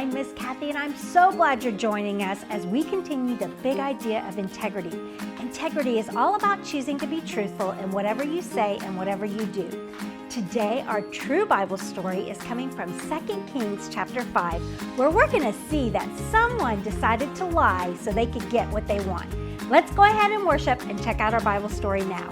I'm Miss Kathy, and I'm so glad you're joining us as we continue the big idea of integrity. Integrity is all about choosing to be truthful in whatever you say and whatever you do. Today, our true Bible story is coming from 2 Kings chapter 5, where we're going to see that someone decided to lie so they could get what they want. Let's go ahead and worship and check out our Bible story now.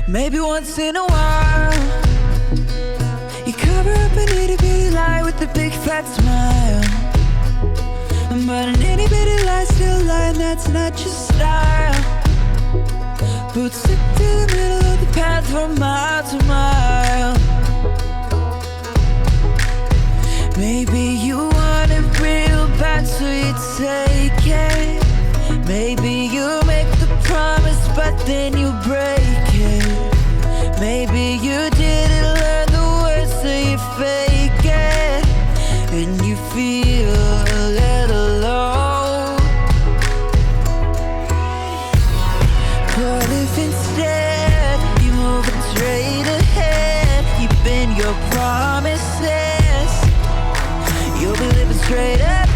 Maybe once in a while you cover up an itty bitty lie with a big fat smile. But an itty bitty lie still a lie, and that's not your style. But stick to the middle of the path from mile to mile. Maybe you want it real bad, so you take it. Maybe you make the promise, but then you break it. Maybe you didn't learn the words, so you fake it. And you feel a little low. But if instead you move straight ahead, keeping your promises, you'll be living straight up.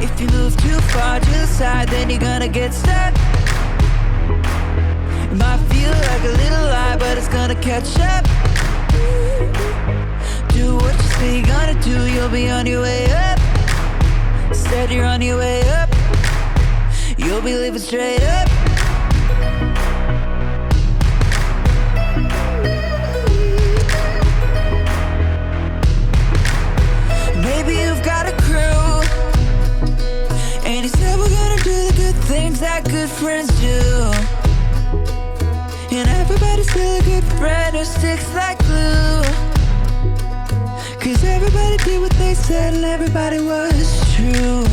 If you move too far to the side, then you're gonna get stuck. It might feel like a little lie, but it's gonna catch up. Do what you say you're gonna do, you'll be on your way up. Instead you're on your way up. You'll be living straight up. Maybe you've got a crew, and you said we're gonna do the good things that good friends do. And everybody's still a good friend who sticks like glue. Cause everybody did what they said and everybody was true.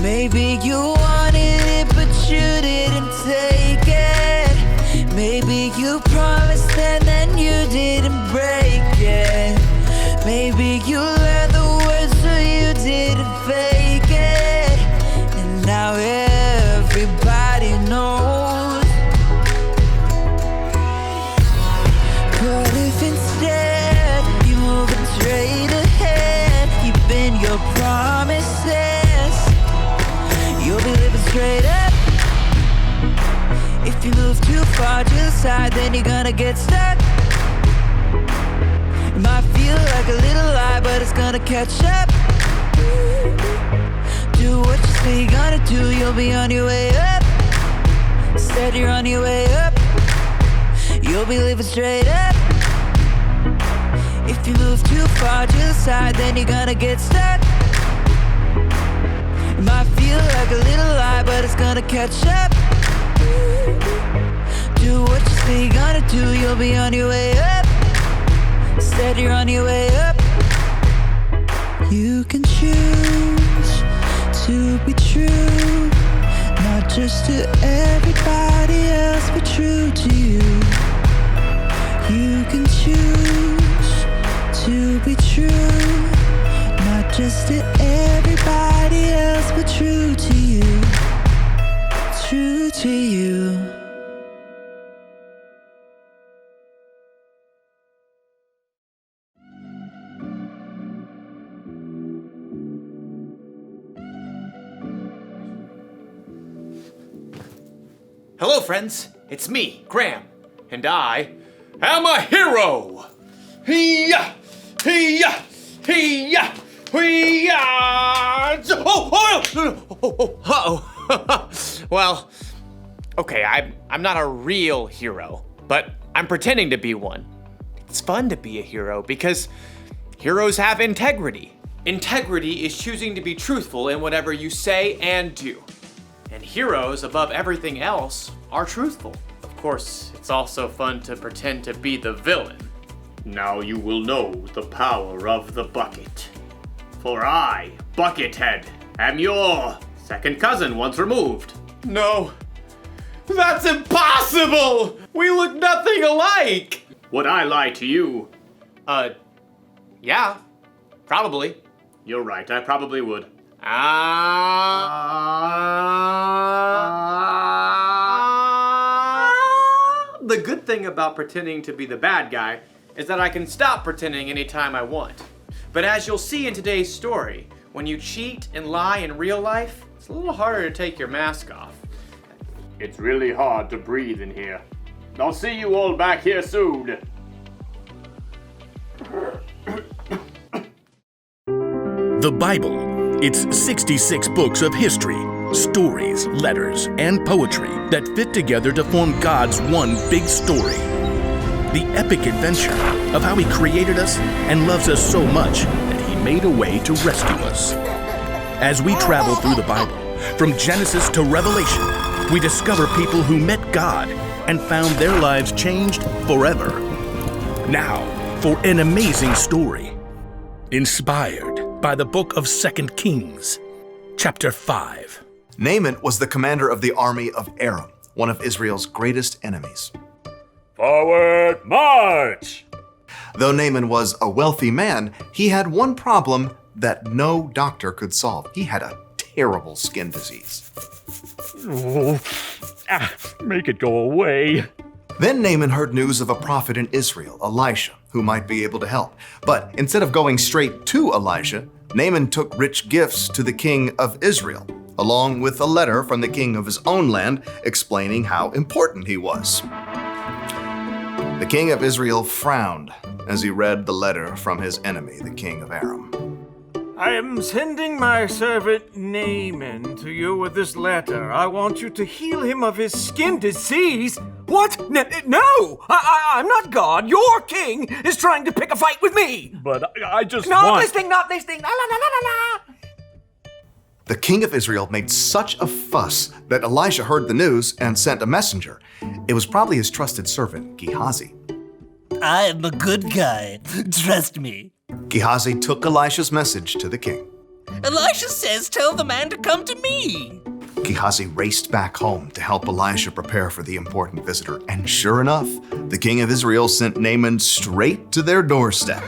Maybe you wanted it but you didn't take it. Maybe you promised and then you didn't break it. Maybe you learned the words so you didn't fake it. And now everybody knows. But if instead you move straight ahead, keeping your promises, you'll be living straight up. If you move too far to the side, then you're gonna get stuck. It might feel like a little lie, but it's gonna catch up. Do what you say you're gonna do, you'll be on your way up. Instead you're on your way up. You'll be living straight up. If you move too far to the side, then you're gonna get stuck. It might feel like a little lie, but it's gonna catch up. Do what you say you're gonna do, you'll be on your way up. Instead you're on your way up. You can choose to be true, not just to everybody else, but true to you. You can choose to be true, not just to everybody else, but true to you. True to you. Hello, friends. It's me, Graham, and I am a hero. Hee-yah! Hee-yah! Hee-yah! Hee-yah! Uh-oh. Well, okay, I'm not a real hero, but I'm pretending to be one. It's fun to be a hero because heroes have integrity. Integrity is choosing to be truthful in whatever you say and do. And heroes, above everything else, are truthful. Of course, it's also fun to pretend to be the villain. Now you will know the power of the bucket. For I, Buckethead, am your second cousin once removed. No, that's impossible! We look nothing alike! Would I lie to you? Yeah, probably. You're right, I probably would. The good thing about pretending to be the bad guy is that I can stop pretending anytime I want. But as you'll see in today's story, when you cheat and lie in real life, it's a little harder to take your mask off. It's really hard to breathe in here. I'll see you all back here soon. The Bible. It's 66 books of history, stories, letters, and poetry that fit together to form God's one big story. The epic adventure of how He created us and loves us so much that He made a way to rescue us. As we travel through the Bible, from Genesis to Revelation, we discover people who met God and found their lives changed forever. Now, for an amazing story, inspired by the book of 2 Kings, chapter 5. Naaman was the commander of the army of Aram, one of Israel's greatest enemies. Forward march! Though Naaman was a wealthy man, he had one problem that no doctor could solve. He had a terrible skin disease. Make it go away. Then Naaman heard news of a prophet in Israel, Elisha, who might be able to help. But instead of going straight to Elisha, Naaman took rich gifts to the king of Israel, along with a letter from the king of his own land explaining how important he was. The king of Israel frowned as he read the letter from his enemy, the king of Aram. I am sending my servant Naaman to you with this letter. I want you to heal him of his skin disease. What? No! I'm not God. Your king is trying to pick a fight with me. But I just Not listening. La, la, la, la. The king of Israel made such a fuss that Elisha heard the news and sent a messenger. It was probably his trusted servant, Gehazi. I'm a good guy. Trust me. Gehazi took Elisha's message to the king. Elisha says tell the man to come to me. Gehazi raced back home to help Elisha prepare for the important visitor, and sure enough, the king of Israel sent Naaman straight to their doorstep.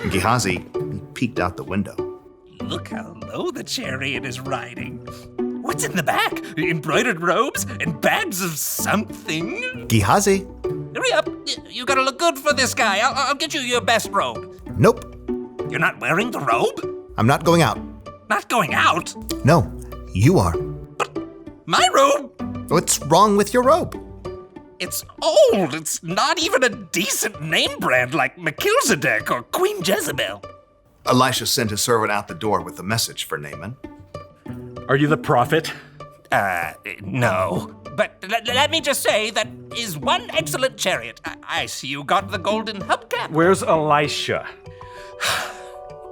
Gehazi peeked out the window. Look how low the chariot is riding. What's in the back? Embroidered robes and bags of something? Gehazi? Hurry up. You gotta look good for this guy. I'll get you your best robe. Nope. You're not wearing the robe? I'm not going out. Not going out? No, you are. My robe? What's wrong with your robe? It's old. It's not even a decent name brand like Melchizedek or Queen Jezebel. Elisha sent his servant out the door with a message for Naaman. Are you the prophet? No. But let me just say that is one excellent chariot. I see you got the golden hubcap. Where's Elisha?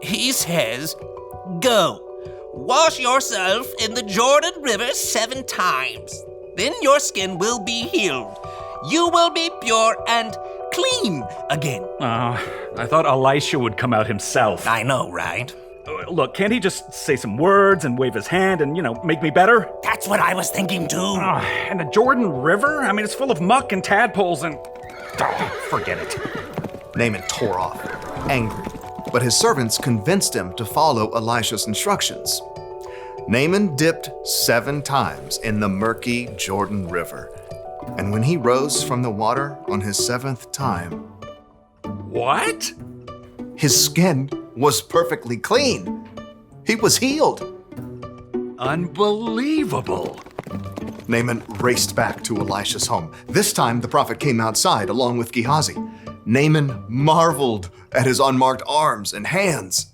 He says, go. Wash yourself in the Jordan River 7 times. Then your skin will be healed. You will be pure and clean again. I thought Elisha would come out himself. I know, right? Look, can't he just say some words and wave his hand and, make me better? That's what I was thinking too. And the Jordan River? I mean, it's full of muck and tadpoles and... forget it. Naaman tore off, angry, but his servants convinced him to follow Elisha's instructions. Naaman dipped 7 times in the murky Jordan River, and when he rose from the water on his 7th time... What? His skin was perfectly clean. He was healed. Unbelievable. Naaman raced back to Elisha's home. This time, the prophet came outside along with Gehazi. Naaman marveled at his unmarked arms and hands.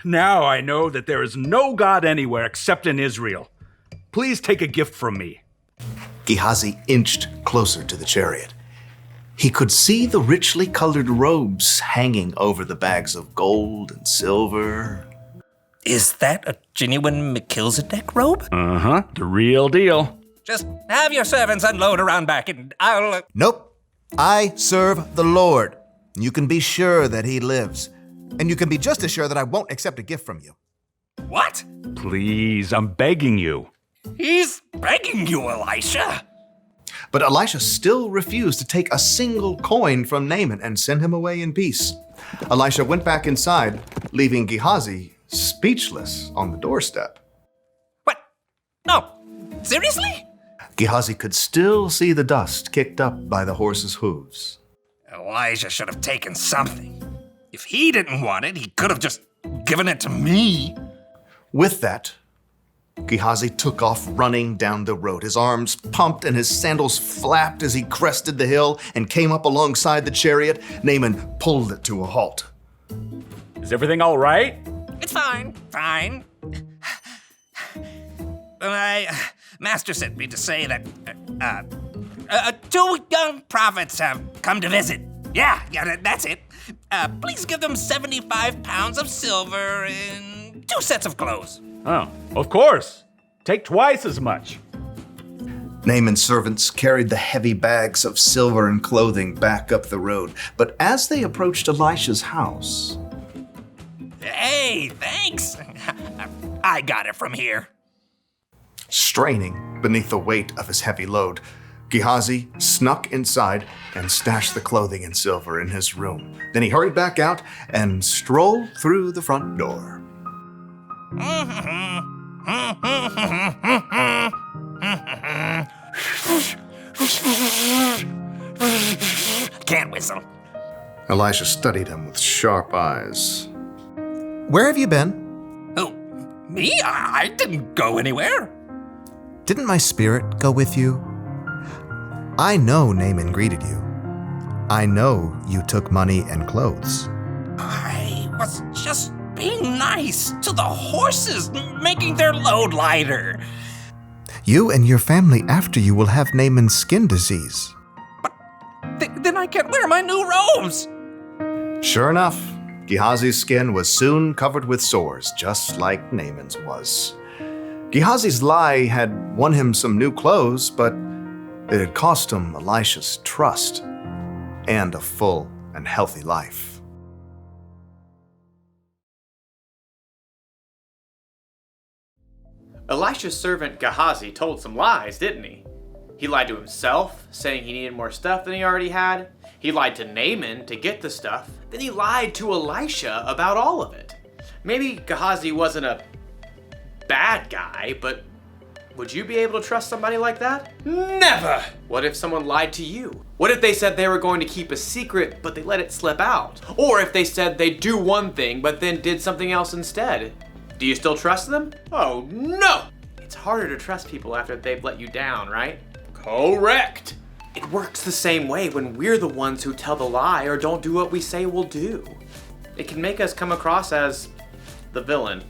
Now I know that there is no God anywhere except in Israel. Please take a gift from me. Gehazi inched closer to the chariot. He could see the richly colored robes hanging over the bags of gold and silver. Is that a genuine Melchizedek robe? Uh-huh, the real deal. Just have your servants unload around back and I'll... Nope. I serve the Lord. You can be sure that he lives. And you can be just as sure that I won't accept a gift from you. What? Please, I'm begging you. He's begging you, Elisha. But Elisha still refused to take a single coin from Naaman and send him away in peace. Elisha went back inside, leaving Gehazi speechless on the doorstep. What? No. Seriously? Gehazi could still see the dust kicked up by the horse's hooves. Elijah should have taken something. If he didn't want it, he could have just given it to me. With that, Gehazi took off running down the road. His arms pumped and his sandals flapped as he crested the hill and came up alongside the chariot. Naaman pulled it to a halt. Is everything all right? It's fine. My master sent me to say that two young prophets have come to visit. Yeah, that's it. Please give them 75 pounds of silver and 2 sets of clothes. Oh, of course. Take twice as much. Naaman's servants carried the heavy bags of silver and clothing back up the road. But as they approached Elisha's house... Hey, thanks. I got it from here. Straining beneath the weight of his heavy load, Gehazi snuck inside and stashed the clothing and silver in his room. Then he hurried back out and strolled through the front door. Can't whistle. Elisha studied him with sharp eyes. Where have you been? Oh, me? I didn't go anywhere. Didn't my spirit go with you? I know Naaman greeted you. I know you took money and clothes. I was just being nice to the horses, making their load lighter. You and your family after you will have Naaman's skin disease. But then I can't wear my new robes. Sure enough, Gehazi's skin was soon covered with sores, just like Naaman's was. Gehazi's lie had won him some new clothes, but it had cost him Elisha's trust and a full and healthy life. Elisha's servant Gehazi told some lies, didn't he? He lied to himself, saying he needed more stuff than he already had. He lied to Naaman to get the stuff. Then he lied to Elisha about all of it. Maybe Gehazi wasn't a bad guy, but would you be able to trust somebody like that? Never! What if someone lied to you? What if they said they were going to keep a secret, but they let it slip out? Or if they said they'd do one thing, but then did something else instead? Do you still trust them? Oh no! It's harder to trust people after they've let you down, right? Correct! It works the same way when we're the ones who tell the lie or don't do what we say we'll do. It can make us come across as the villain.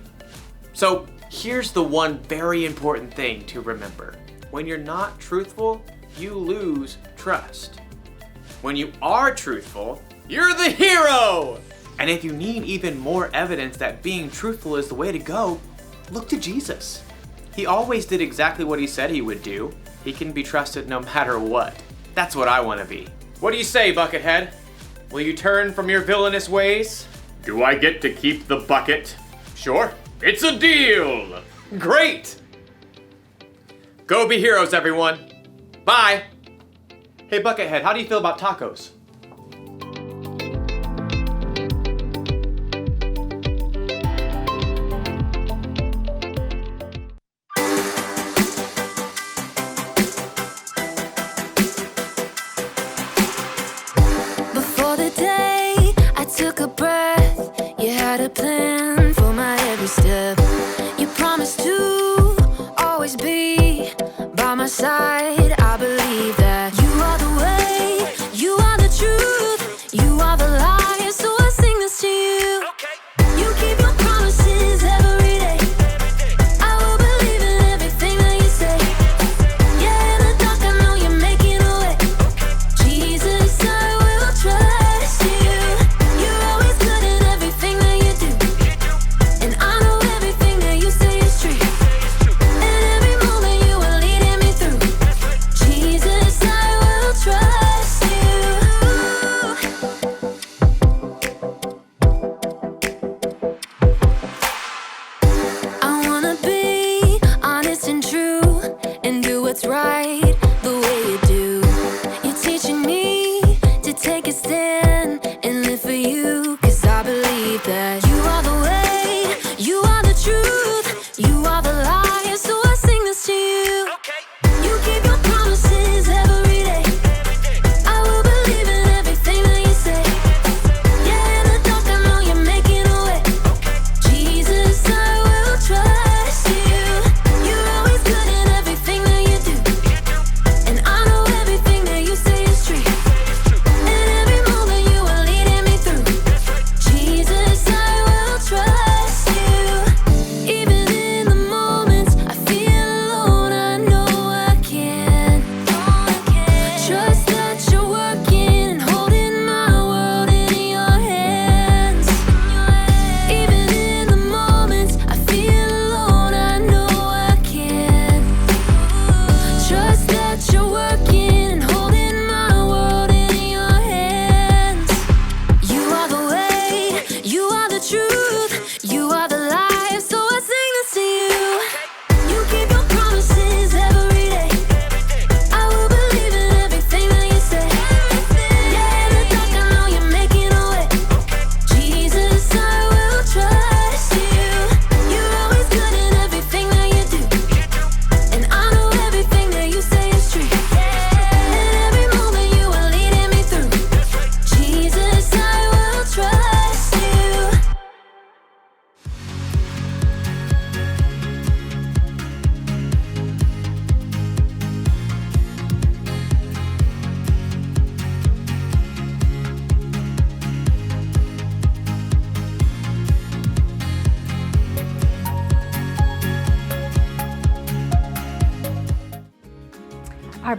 So here's the one very important thing to remember. When you're not truthful, you lose trust. When you are truthful, you're the hero! And if you need even more evidence that being truthful is the way to go, look to Jesus. He always did exactly what he said he would do. He can be trusted no matter what. That's what I want to be. What do you say, Buckethead? Will you turn from your villainous ways? Do I get to keep the bucket? Sure. It's a deal! Great! Go be heroes, everyone. Bye! Hey, Buckethead, how do you feel about tacos? Before the day I took a breath, you had a plan for my every step. You promised to always be by my side. I believe that you are the way, you are the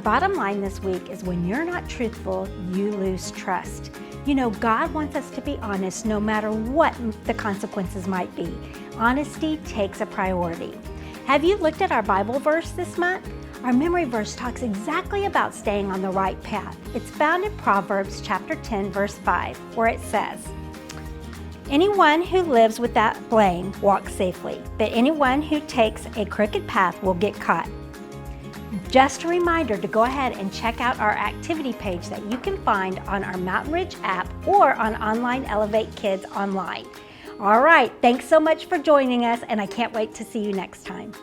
bottom line this week is when you're not truthful, you lose trust. You know, God wants us to be honest no matter what the consequences might be. Honesty takes a priority. Have you looked at our Bible verse this month? Our memory verse talks exactly about staying on the right path. It's found in Proverbs chapter 10, verse 5, where it says, "Anyone who lives without blame walks safely, but anyone who takes a crooked path will get caught." Just a reminder to go ahead and check out our activity page that you can find on our Mountain Ridge app or on Online Elevate Kids online. All right, thanks so much for joining us, and I can't wait to see you next time.